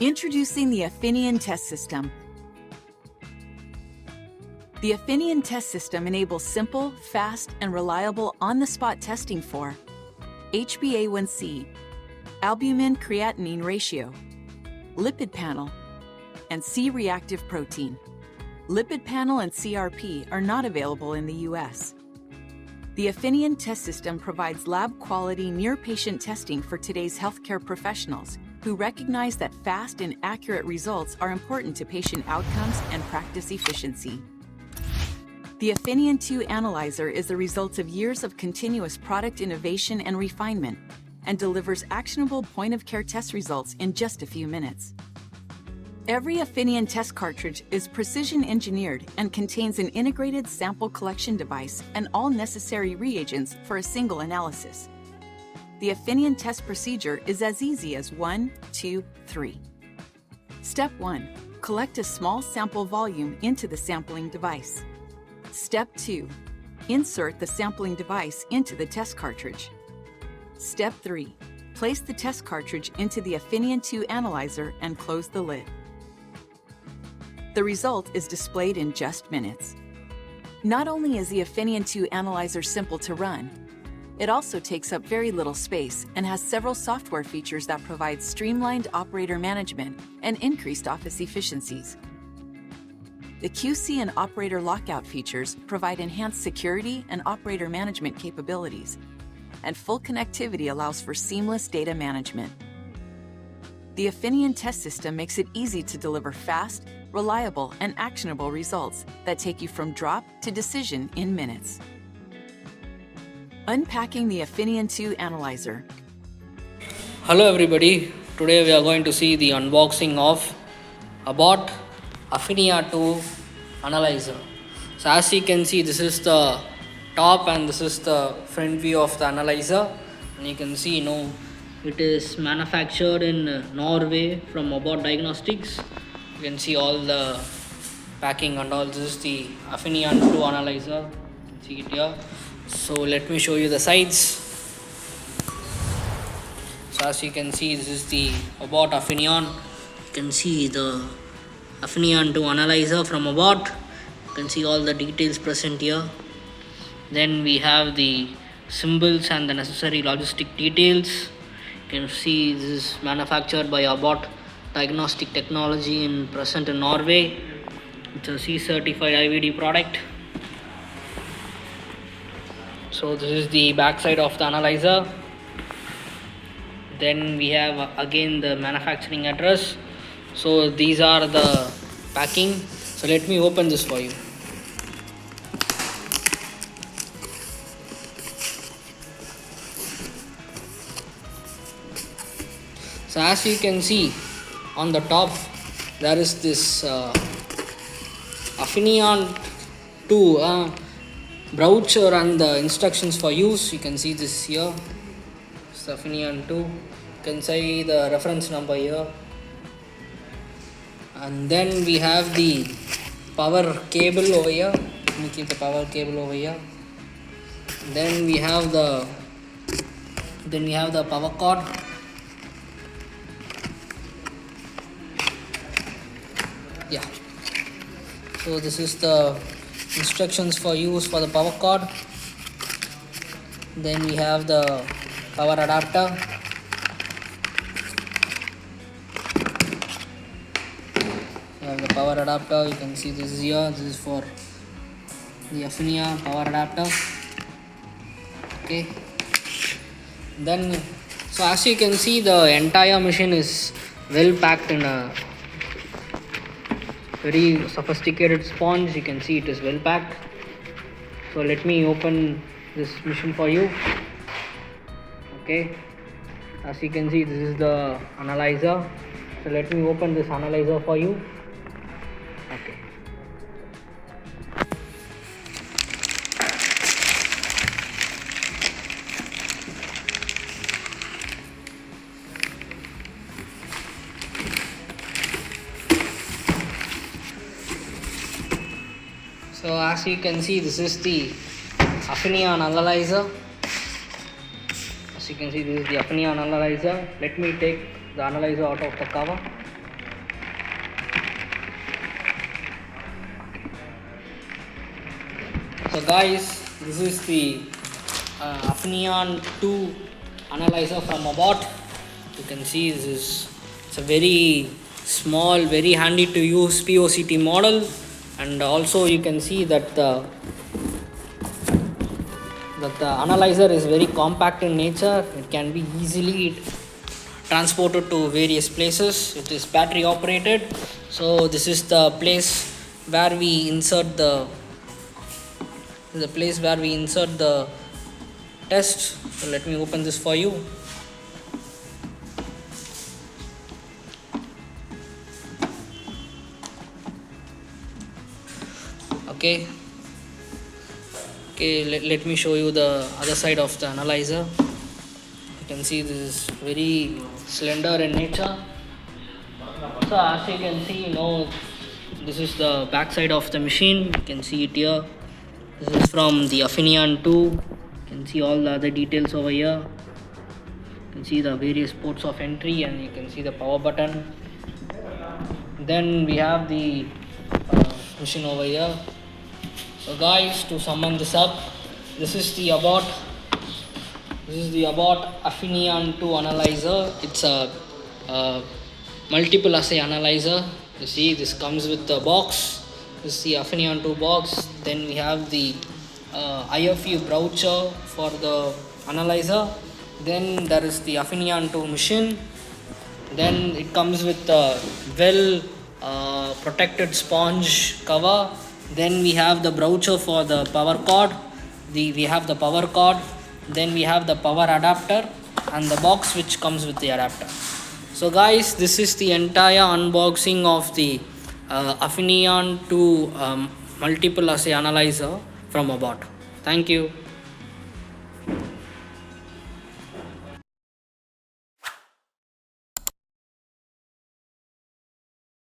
Introducing the Afinion test system. The Afinion test system enables simple, fast, and reliable on-the-spot testing for HbA1c, albumin-creatinine ratio, lipid panel, and C-reactive protein. Lipid panel and CRP are not available in the US. The Afinion test system provides lab-quality near-patient testing for today's healthcare professionals who recognize that fast and accurate results are important to patient outcomes and practice efficiency. The Afinion 2 analyzer is the result of years of continuous product innovation and refinement and delivers actionable point-of-care test results in just a few minutes. Every Afinion test cartridge is precision-engineered and contains an integrated sample collection device and all necessary reagents for a single analysis. The Afinion test procedure is as easy as 1, 2, 3. Step 1. Collect a small sample volume into the sampling device. Step 2. Insert the sampling device into the test cartridge. Step 3. Place the test cartridge into the Afinion 2 analyzer and close the lid. The result is displayed in just minutes. Not only is the Afinion 2 analyzer simple to run, it also takes up very little space and has several software features that provide streamlined operator management and increased office efficiencies. The QC and operator lockout features provide enhanced security and operator management capabilities, and full connectivity allows for seamless data management. The Afinion test system makes it easy to deliver fast, reliable, and actionable results that take you from drop to decision in minutes. Unpacking the Afinion 2 analyzer. Hello everybody, today we are going to see the unboxing of Abbott Afinion 2 analyzer. So as you can see, this is the top and this is the front view of the analyzer, and you can see it is manufactured in Norway from Abbott Diagnostics. You can see all the packing and all. This is the Afinion 2 analyzer. You can see it here. So let me show you the sides. So as you can see, this is the Abbott Afinion. You can see the Afinion 2 analyzer from Abbott. You can see all the details present here. Then we have the symbols and the necessary logistic details. You can see this is manufactured by Abbott Diagnostic Technology present in Norway. It's a C certified IVD product. So this is the back side of the analyzer. Then we have again the manufacturing address. So these are the packing. So let me open this for you. So as you can see, on the top there is this Afinion 2 brochure and the instructions for use. You can see this here. It's Afinion 2. You can see the reference number here. And then we have the power cable over here. Let me keep the power cable over here. Then we have the power cord. Yeah. So this is the instructions for use for the power cord. Then we have the power adapter. We have the power adapter. You can see this here. This is for the Afinion power adapter. Okay. Then, so as you can see, the entire machine is well packed in a very sophisticated sponge. You can see it is well packed. So let me open this machine for you. Okay, as you can see, this is the analyzer. So let me open this analyzer for you. Okay. So as you can see, this is the Afinion analyzer. As you can see, this is the Afinion analyzer. Let me take the analyzer out of the cover. So guys, this is the Afinion 2 analyzer from Abbott. You can see it's a very small, very handy to use POCT model, and also you can see that the analyzer is very compact in nature. It can be easily transported to various places. It is battery operated. So this is the place where we insert the test. So let me open this for you. Okay, let me show you the other side of the analyzer. You can see this is very slender in nature. So as you can see, this is the back side of the machine. You can see it here. This is from the Afinion 2. You can see all the other details over here. You can see the various ports of entry, and you can see the power button. Then we have the machine over here. So guys, to sum this up, this is the Abbott Afinion 2 analyzer. It's a multiple assay analyzer. You see, this comes with the box. This is the Afinion 2 box. Then we have the IFU brochure for the analyzer. Then there is the Afinion 2 machine. Then it comes with a well protected sponge cover. Then we have the brochure for the power cord. We have the power cord. Then we have the power adapter and the box which comes with the adapter. So guys, this is the entire unboxing of the Afinion 2 multiple assay analyzer from Abbott. Thank you.